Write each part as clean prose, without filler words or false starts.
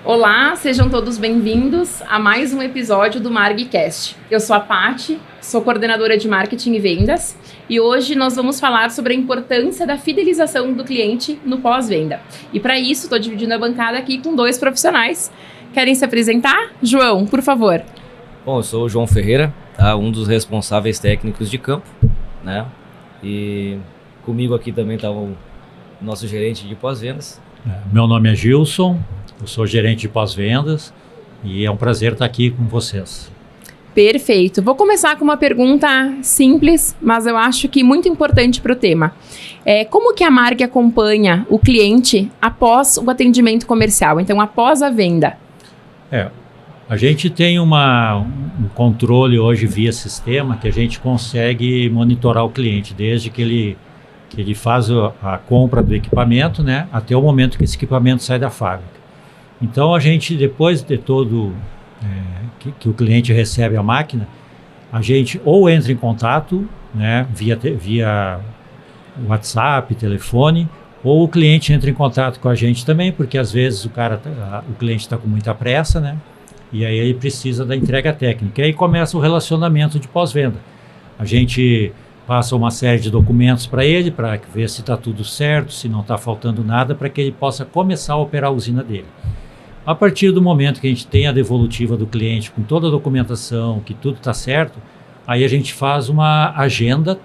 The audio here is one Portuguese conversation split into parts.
Olá, sejam todos bem-vindos a mais um episódio do MargCast. Eu sou a Paty, sou coordenadora de marketing e vendas e hoje nós vamos falar sobre a importância da fidelização do cliente no pós-venda. E para isso, estou dividindo a bancada aqui com dois profissionais. Querem se apresentar? João, por favor. Bom, eu sou o João Ferreira, um dos responsáveis técnicos de campo, né? E comigo aqui também está o nosso gerente de pós-vendas. Meu nome é Gilson, eu sou gerente de pós-vendas e é um prazer estar aqui com vocês. Perfeito. Vou começar com uma pergunta simples, mas eu acho que muito importante para o tema. Como que a Marg acompanha o cliente após o atendimento comercial, então após a venda? A gente tem um controle hoje via sistema que a gente consegue monitorar o cliente desde que ele faz a compra do equipamento, né, até o momento que esse equipamento sai da fábrica. Então a gente, depois de todo que o cliente recebe a máquina, a gente ou entra em contato, né, via WhatsApp, telefone, ou o cliente entra em contato com a gente também, porque às vezes o cliente está com muita pressa, né? E aí ele precisa da entrega técnica. E aí começa o relacionamento de pós-venda. A gente passa uma série de documentos para ele, para ver se está tudo certo, se não está faltando nada, para que ele possa começar a operar a usina dele. A partir do momento que a gente tem a devolutiva do cliente com toda a documentação, que tudo está certo, aí a gente faz uma agenda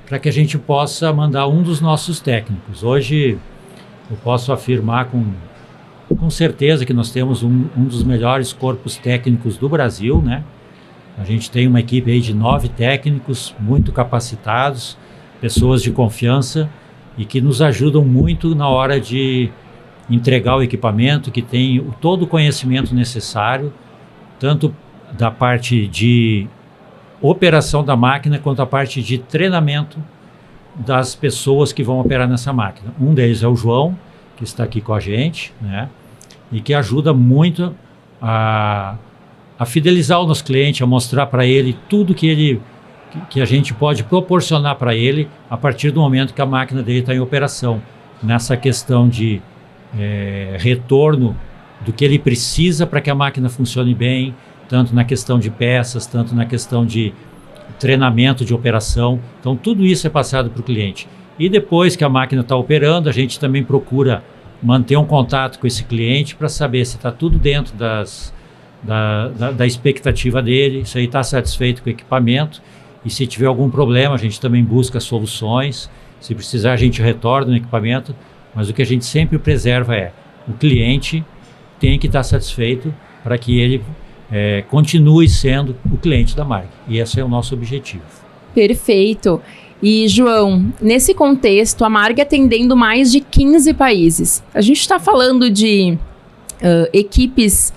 para que a gente possa mandar um dos nossos técnicos. Hoje eu posso afirmar com certeza que nós temos um dos melhores corpos técnicos do Brasil, né? A gente tem uma equipe aí de 9 técnicos muito capacitados, pessoas de confiança e que nos ajudam muito na hora de entregar o equipamento, que tem todo o conhecimento necessário, tanto da parte de operação da máquina quanto a parte de treinamento das pessoas que vão operar nessa máquina. Um deles é o João, que está aqui com a gente, né? E que ajuda muito a fidelizar o nosso cliente, a mostrar para ele tudo que a gente pode proporcionar para ele a partir do momento que a máquina dele está em operação. Nessa questão de retorno do que ele precisa para que a máquina funcione bem, tanto na questão de peças, tanto na questão de treinamento de operação. Então tudo isso é passado para o cliente. E depois que a máquina está operando, a gente também procura manter um contato com esse cliente para saber se está tudo dentro da expectativa dele, se ele está satisfeito com o equipamento, e se tiver algum problema a gente também busca soluções, se precisar a gente retorna o equipamento, mas o que a gente sempre preserva é o cliente tem que estar satisfeito para que ele continue sendo o cliente da Marg, e esse é o nosso objetivo. Perfeito. E, João, nesse contexto, a Marg atendendo mais de 15 países. A gente está falando de equipes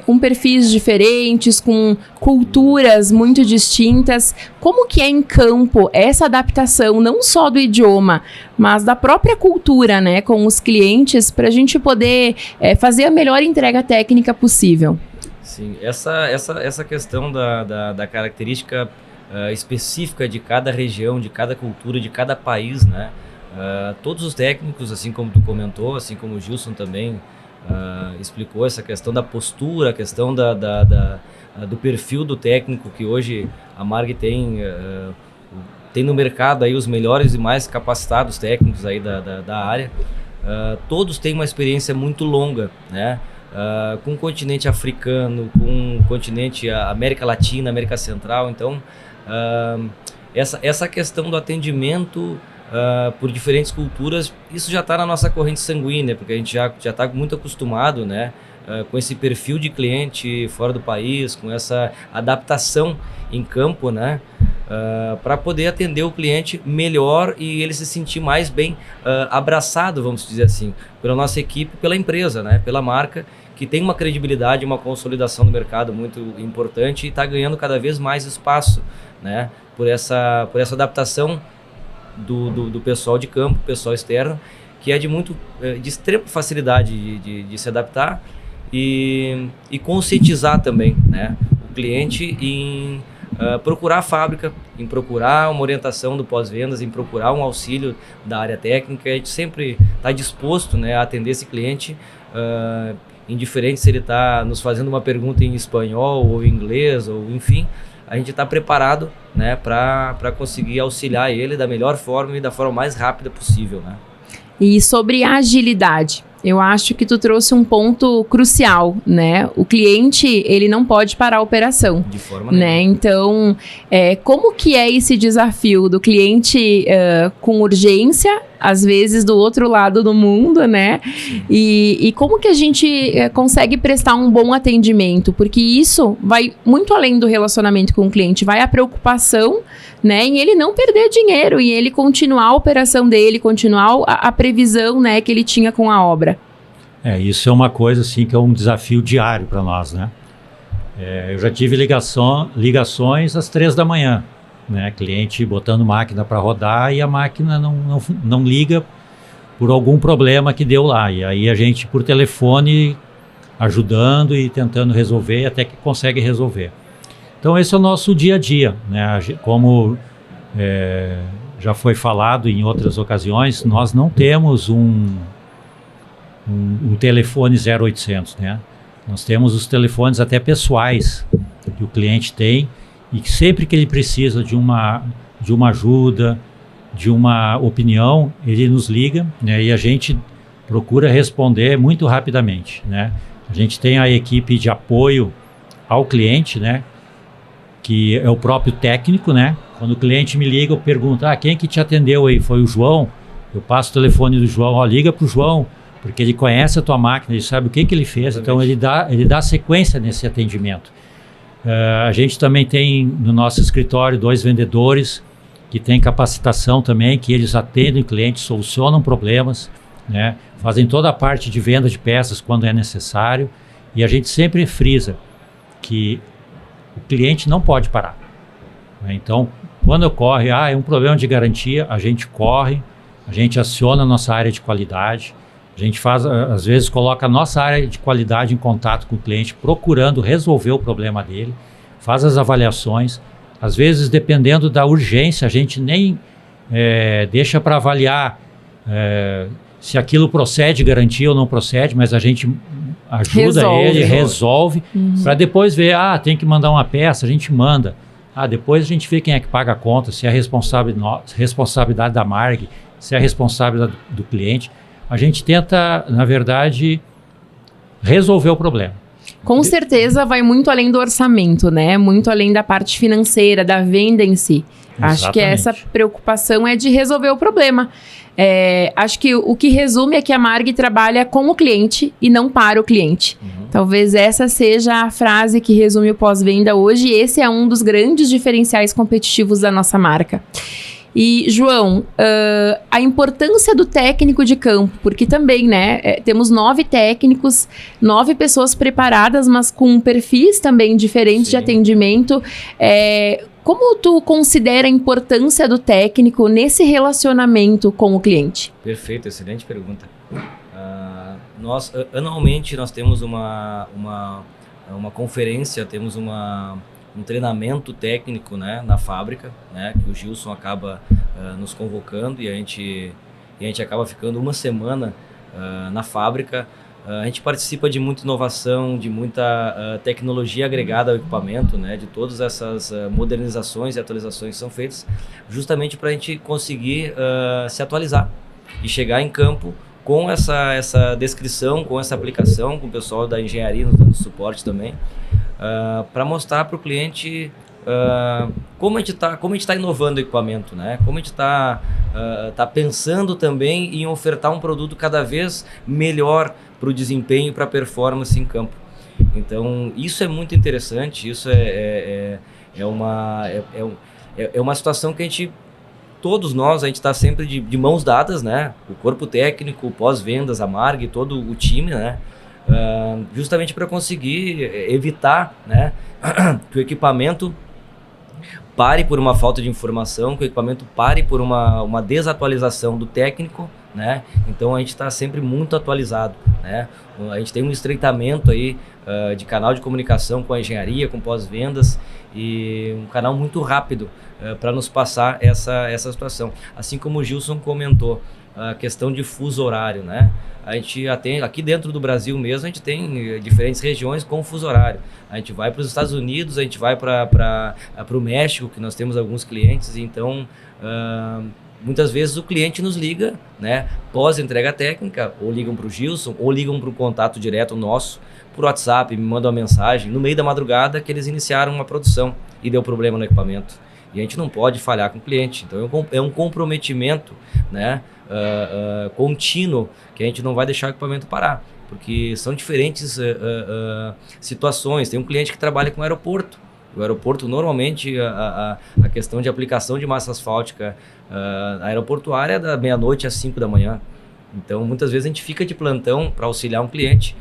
com perfis diferentes, com culturas muito distintas. Como que é em campo essa adaptação, não só do idioma, mas da própria cultura, né, com os clientes, para a gente poder fazer a melhor entrega técnica possível? Sim, essa questão da característica específica de cada região, de cada cultura, de cada país, né? Todos os técnicos, assim como tu comentou, assim como o Gilson também explicou, essa questão da postura, a questão do perfil do técnico, que hoje a Marg tem no mercado aí os melhores e mais capacitados técnicos aí da área. Todos têm uma experiência muito longa, né? Com o continente africano, com o continente América Latina, América Central. Então essa questão do atendimento por diferentes culturas, isso já está na nossa corrente sanguínea, porque a gente já está muito acostumado, né, com esse perfil de cliente fora do país, com essa adaptação em campo, né, para poder atender o cliente melhor e ele se sentir mais bem abraçado, vamos dizer assim, pela nossa equipe, pela empresa, né, pela marca, que tem uma credibilidade, uma consolidação no mercado muito importante e está ganhando cada vez mais espaço, né, por essa adaptação do pessoal de campo, pessoal externo, que é de extrema facilidade de se adaptar e conscientizar também, né, o cliente em procurar a fábrica, em procurar uma orientação do pós-vendas, em procurar um auxílio da área técnica. A gente sempre disposto, né, a atender esse cliente, indiferente se ele está nos fazendo uma pergunta em espanhol ou em inglês, ou enfim, a gente está preparado, né, para conseguir auxiliar ele da melhor forma e da forma mais rápida possível, né? E sobre agilidade, eu acho que tu trouxe um ponto crucial, né? O cliente, ele não pode parar a operação. De forma né? nenhuma. Então, como que é esse desafio do cliente com urgência, às vezes do outro lado do mundo, né? E como que a gente consegue prestar um bom atendimento? Porque isso vai muito além do relacionamento com o cliente, vai a preocupação, né, em ele não perder dinheiro, em ele continuar a operação dele, continuar a previsão, né, que ele tinha com a obra. Isso é uma coisa assim que é um desafio diário para nós, né? Eu já tive ligações às 3 da manhã, né? Cliente botando máquina para rodar e a máquina não liga por algum problema que deu lá. E aí a gente por telefone ajudando e tentando resolver até que consegue resolver. Então esse é o nosso dia a dia, né? Como já foi falado em outras ocasiões, nós não temos um telefone 0800, né? Nós temos os telefones até pessoais que o cliente tem e que sempre que ele precisa de uma ajuda, de uma opinião, ele nos liga, né? E a gente procura responder muito rapidamente, né? A gente tem a equipe de apoio ao cliente, né? Que é o próprio técnico, né? Quando o cliente me liga, eu pergunto, quem que te atendeu aí? Foi o João? Eu passo o telefone do João, liga para o João, porque ele conhece a tua máquina, ele sabe o que ele fez, então ele dá sequência nesse atendimento. A gente também tem no nosso escritório 2 vendedores que têm capacitação também, que eles atendem clientes, solucionam problemas, né? Fazem toda a parte de venda de peças quando é necessário, e a gente sempre frisa que o cliente não pode parar, né? Então, quando ocorre, é um problema de garantia, a gente corre, a gente aciona a nossa área de qualidade, a gente faz, às vezes coloca a nossa área de qualidade em contato com o cliente, procurando resolver o problema dele, faz as avaliações, às vezes dependendo da urgência, a gente nem deixa para avaliar se aquilo procede, garantia ou não procede, mas a gente ajuda ele, resolve, para depois ver, tem que mandar uma peça, a gente manda. Depois a gente vê quem é que paga a conta, se é responsabilidade da Marg, se é responsabilidade do cliente. A gente tenta, na verdade, resolver o problema. Com certeza vai muito além do orçamento, né? Muito além da parte financeira, da venda em si. Exatamente. Acho que essa preocupação é de resolver o problema. Acho que o que resume é que a Marg trabalha com o cliente e não para o cliente. Talvez essa seja a frase que resume o pós-venda hoje, e esse é um dos grandes diferenciais competitivos da nossa marca. E, João, a importância do técnico de campo, porque também, né, temos 9 técnicos, 9 pessoas preparadas, mas com perfis também diferentes de atendimento. Como tu considera a importância do técnico nesse relacionamento com o cliente? Perfeito, excelente pergunta. Nós, anualmente, nós temos uma conferência, temos um treinamento técnico, né, na fábrica, né, que o Gilson acaba nos convocando, e a gente acaba ficando uma semana na fábrica. A gente participa de muita inovação, de muita tecnologia agregada ao equipamento, né, de todas essas modernizações e atualizações que são feitas justamente para a gente conseguir se atualizar e chegar em campo com essa descrição, com essa aplicação, com o pessoal da engenharia nos dando suporte também, para mostrar para o cliente como a gente está inovando o equipamento, né? Como a gente está pensando também em ofertar um produto cada vez melhor para o desempenho e para a performance em campo. Então, isso é muito interessante, isso é uma situação que todos nós, a gente está sempre de mãos dadas, né? O corpo técnico, o pós-vendas, a Marg, todo o time, né? Justamente para conseguir evitar, né, que o equipamento pare por uma falta de informação, que o equipamento pare por uma desatualização do técnico, né? Então a gente está sempre muito atualizado, né? A gente tem um estreitamento aí de canal de comunicação com a engenharia, com pós-vendas, e um canal muito rápido para nos passar essa situação. Assim como o Gilson comentou, a questão de fuso horário, né? A gente aqui dentro do Brasil mesmo, a gente tem diferentes regiões com fuso horário. A gente vai para os Estados Unidos, a gente vai para o México, que nós temos alguns clientes, então muitas vezes o cliente nos liga, né, pós entrega técnica, ou ligam para o Gilson, ou ligam para o contato direto nosso, por WhatsApp, me mandam uma mensagem, no meio da madrugada, que eles iniciaram uma produção e deu problema no equipamento. E a gente não pode falhar com o cliente. Então é um comprometimento, né, contínuo, que a gente não vai deixar o equipamento parar. Porque são diferentes situações. Tem um cliente que trabalha com aeroporto. O aeroporto, normalmente, a questão de aplicação de massa asfáltica aeroportuária é da meia-noite às 5 da manhã. Então, muitas vezes a gente fica de plantão para auxiliar um cliente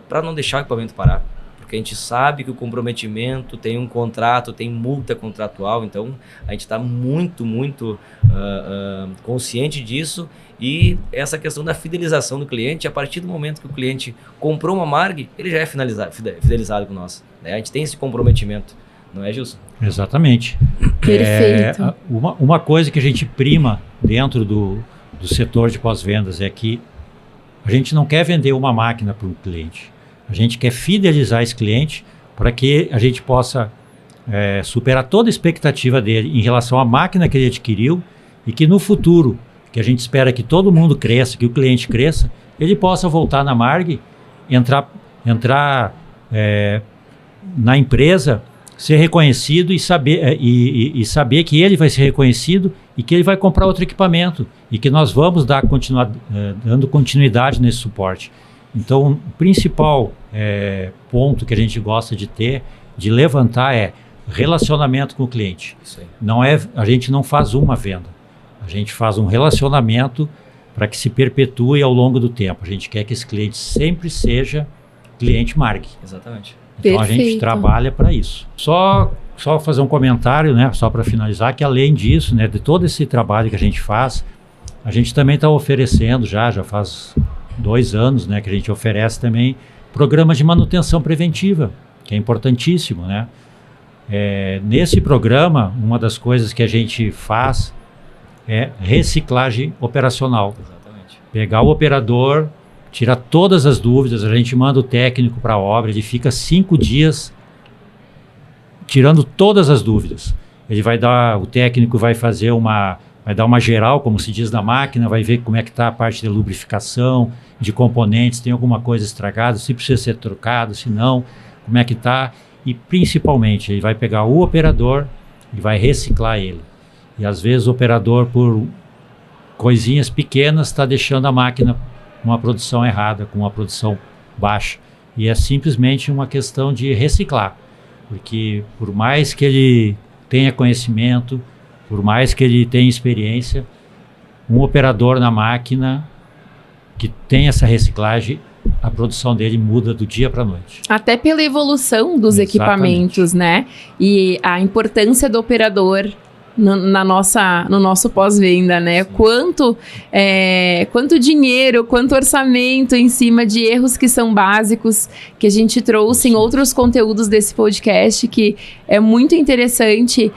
para não deixar o equipamento parar. Porque a gente sabe que o comprometimento tem um contrato, tem multa contratual, então a gente está muito consciente disso. E essa questão da fidelização do cliente, a partir do momento que o cliente comprou uma Marg, ele já é fidelizado com nós, né? A gente tem esse comprometimento, não é, Gilson? Exatamente. Perfeito. Uma coisa que a gente prima dentro do setor de pós-vendas é que a gente não quer vender uma máquina para um cliente. A gente quer fidelizar esse cliente para que a gente possa superar toda a expectativa dele em relação à máquina que ele adquiriu e que no futuro, que a gente espera que todo mundo cresça, que o cliente cresça, ele possa voltar na Marg, entrar na empresa, ser reconhecido e saber que ele vai ser reconhecido e que ele vai comprar outro equipamento e que nós vamos dando continuidade nesse suporte. Então, o principal ponto que a gente gosta de levantar é relacionamento com o cliente. Isso aí. A gente não faz uma venda, a gente faz um relacionamento para que se perpetue ao longo do tempo. A gente quer que esse cliente sempre seja cliente Marg. Exatamente. Então Perfeito. a gente trabalha para isso. Só fazer um comentário, né, só para finalizar, que além disso, né, de todo esse trabalho que a gente faz, a gente também está oferecendo, já faz 2 anos, né, que a gente oferece também programas de manutenção preventiva, que é importantíssimo, né? Nesse programa, uma das coisas que a gente faz é reciclagem operacional. Exatamente. Pegar o operador, tirar todas as dúvidas, a gente manda o técnico para a obra, ele fica 5 dias tirando todas as dúvidas. O técnico vai dar uma geral, como se diz, na máquina, vai ver como é que está a parte de lubrificação, de componentes, tem alguma coisa estragada, se precisa ser trocado, se não, como é que está. E principalmente, ele vai pegar o operador e vai reciclar ele. E às vezes o operador, por coisinhas pequenas, está deixando a máquina com uma produção errada, com uma produção baixa. E é simplesmente uma questão de reciclar. Porque por mais que ele tenha conhecimento, por mais que ele tenha experiência, um operador na máquina que tem essa reciclagem, a produção dele muda do dia para a noite. Até pela evolução dos Exatamente. equipamentos, né? E a importância do operador no nosso pós-venda, né? Quanto dinheiro, quanto orçamento em cima de erros que são básicos, que a gente trouxe em outros conteúdos desse podcast, que é muito interessante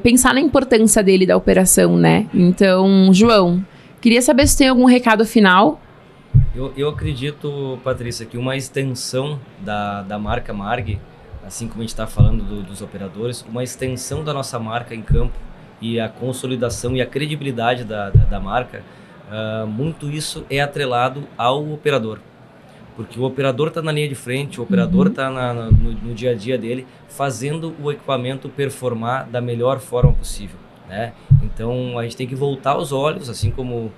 pensar na importância dele, da operação, né? Então, João, queria saber se tem algum recado final. Eu acredito, Patrícia, que uma extensão da marca Marg, assim como a gente está falando dos operadores, uma extensão da nossa marca em campo e a consolidação e a credibilidade da marca, muito isso é atrelado ao operador. Porque o operador está na linha de frente, o operador está no dia a dia dele, fazendo o equipamento performar da melhor forma possível, né? Então, a gente tem que voltar os olhos, assim como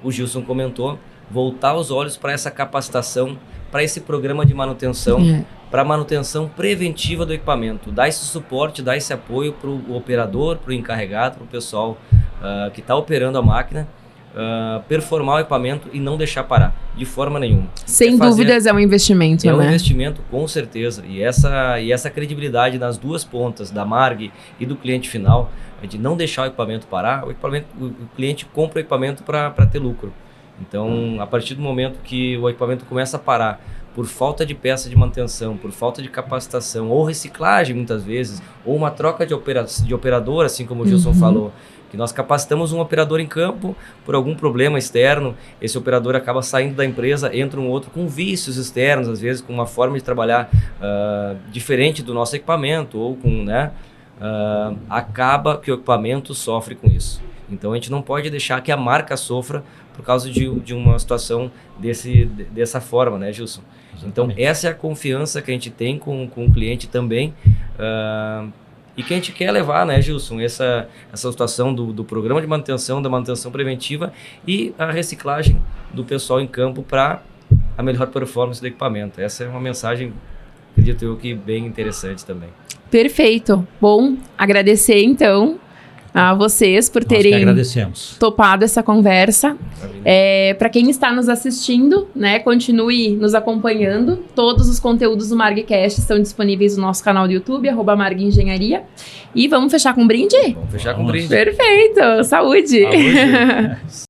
o Gilson comentou, voltar os olhos para essa capacitação, para esse programa de manutenção, para a manutenção preventiva do equipamento, dar esse suporte, dar esse apoio para o operador, para o encarregado, para o pessoal que está operando a máquina, performar o equipamento e não deixar parar, de forma nenhuma. Sem dúvidas é um investimento, né? É um investimento, com certeza, e essa credibilidade nas duas pontas, da Marg e do cliente final, é de não deixar o equipamento parar. O cliente compra o equipamento para ter lucro. Então, a partir do momento que o equipamento começa a parar por falta de peça de manutenção, por falta de capacitação, ou reciclagem muitas vezes, ou uma troca de operador, assim como o Gilson falou, Que nós capacitamos um operador em campo por algum problema externo, esse operador acaba saindo da empresa, entra um outro com vícios externos, às vezes com uma forma de trabalhar diferente do nosso equipamento, ou com, né, acaba que o equipamento sofre com isso. Então a gente não pode deixar que a marca sofra por causa de uma situação dessa forma, né, Gilson? Então essa é a confiança que a gente tem com o cliente também, e que a gente quer levar, né, Gilson, essa situação do programa de manutenção, da manutenção preventiva e a reciclagem do pessoal em campo para a melhor performance do equipamento. Essa é uma mensagem, acredito eu, que bem interessante também. Perfeito. Bom, agradecer então a vocês por terem topado essa conversa. Para quem está nos assistindo, né, continue nos acompanhando. Todos os conteúdos do MargCast estão disponíveis no nosso canal do YouTube, @MargEngenharia. E vamos fechar com um brinde? Vamos fechar com um brinde. Perfeito. Saúde. Saúde.